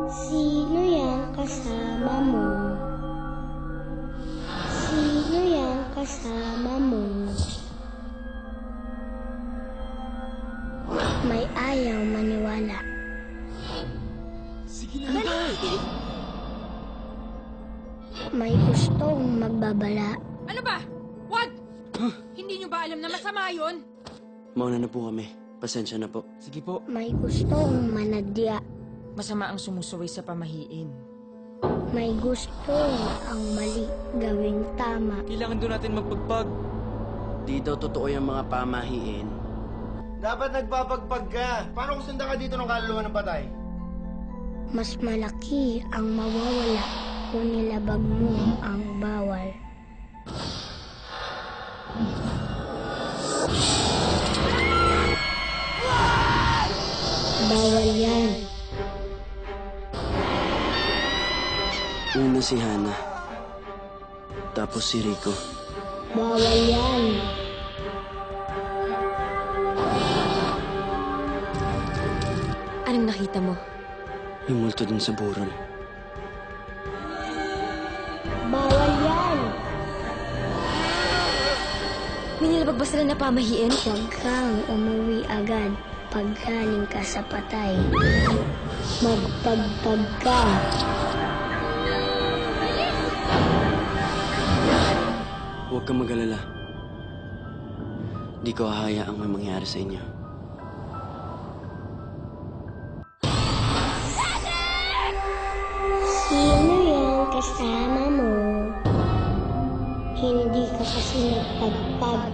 Sino yang kasama mo? Sino yang kasama mo? May ayaw maniwala. Sige na ba? May gustong magbabala. Ano ba? Wag! Hindi nyo ba alam na masama yun? Mauna na po kami. Pasensya na po. Sige po. May gustong manadya. Masama ang sumusuway sa pamahiin. May gustong ang mali gawing tama. Kailangan doon natin magpagpag. Di daw totoo yung mga pamahiin. Dapat nagpapagpag ka. Paano kung sunda ka dito ng kaluluwa ng patay? Mas malaki ang mawawala kung nilabag mo ang bawal. Bawal yan. Una si Hana. Tapos si Rico. Bawal yan. Anong nakita mo? Yung multo dun sa burol. Bawal yan. May nilabag ba sila na pamahiin? Huwag kang umuwi agad pag galing ka sa patay. Magpagpag ka. Huwag kang mag-alala. Di ko hahayaang may mangyari sa inyo. Sino yung kasama mo? Hindi ka kasi nagpagpag